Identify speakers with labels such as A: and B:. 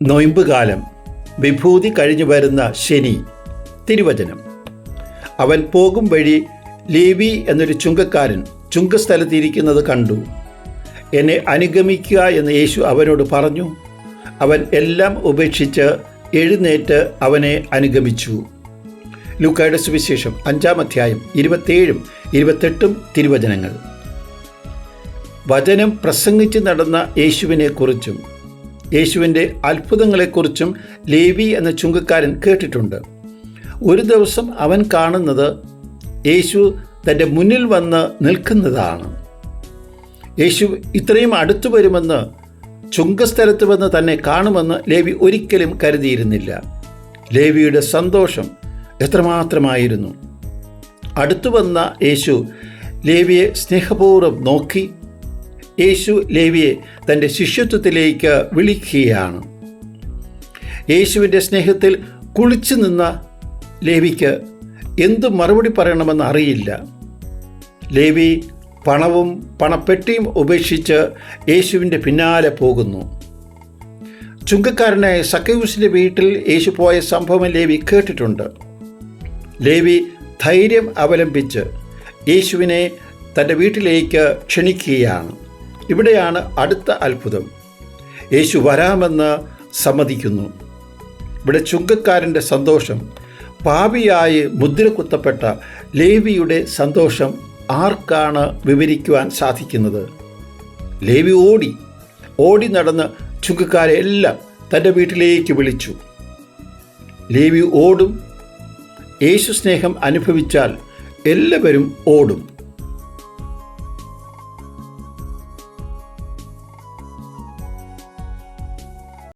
A: നൊയമ്പുകാലം, വിഭൂതി കഴിഞ്ഞു വരുന്ന ശനി. തിരുവചനം: അവൻ പോകും വഴി ലേവി എന്നൊരു ചുങ്കക്കാരൻ ചുങ്കസ്ഥലത്തിരിക്കുന്നത് കണ്ടു. എന്നെ അനുഗമിക്കുക എന്ന് യേശു അവനോട് പറഞ്ഞു. അവൻ എല്ലാം ഉപേക്ഷിച്ച് എഴുന്നേറ്റ് അവനെ അനുഗമിച്ചു. ലൂക്കായുടെ സുവിശേഷം 5-ാം അധ്യായം 27-28 തിരുവചനങ്ങൾ. വചനം പ്രസംഗിച്ച് നടന്ന യേശുവിനെക്കുറിച്ചും യേശുവിൻ്റെ അത്ഭുതങ്ങളെക്കുറിച്ചും ലേവി എന്ന ചുങ്കക്കാരൻ കേട്ടിട്ടുണ്ട്. ഒരു ദിവസം അവൻ കാണുന്നത് യേശു തൻ്റെ മുന്നിൽ വന്ന് നിൽക്കുന്നതാണ്. യേശു ഇത്രയും അടുത്തു വരുമെന്ന്, ചുങ്കസ്ഥലത്ത് വന്ന് തന്നെ കാണുമെന്ന് ലേവി ഒരിക്കലും കരുതിയിരുന്നില്ല. ലേവിയുടെ സന്തോഷം എത്രമാത്രമായിരുന്നു! അടുത്തു വന്ന യേശു ലേവിയെ സ്നേഹപൂർവ്വം നോക്കി. യേശു ലേവിയെ തൻ്റെ ശിഷ്യത്വത്തിലേക്ക് വിളിക്കുകയാണ്. യേശുവിൻ്റെ സ്നേഹത്തിൽ കുളിച്ചു നിന്ന ലേവിക്ക് എന്തു മറുപടി പറയണമെന്ന് അറിയില്ല. ലേവി പണവും പണപ്പെട്ടിയും ഉപേക്ഷിച്ച് യേശുവിൻ്റെ പിന്നാലെ പോകുന്നു. ചുങ്കക്കാരനായ സക്കയൂസിൻ്റെ വീട്ടിൽ യേശു പോയ സംഭവം ലേവി കേട്ടിട്ടുണ്ട്. ലേവി ധൈര്യം അവലംബിച്ച് യേശുവിനെ തൻ്റെ വീട്ടിലേക്ക് ക്ഷണിക്കുകയാണ്. ഇവിടെയാണ് അടുത്ത അത്ഭുതം. യേശു വരാമെന്ന് സമ്മതിക്കുന്നു. ഇവിടെ ചുങ്കക്കാരൻ്റെ സന്തോഷം, പാപിയായി മുദ്ര കുത്തപ്പെട്ട ലേവിയുടെ സന്തോഷം ആർക്കാണ് വിവരിക്കുവാൻ സാധിക്കുന്നത്? ലേവി ഓടി നടന്ന് ചുങ്കക്കാരെ എല്ലാം തൻ്റെ വീട്ടിലേക്ക് വിളിച്ചു. ലേവി ഓടും. യേശു സ്നേഹം അനുഭവിച്ചാൽ എല്ലാവരും ഓടും.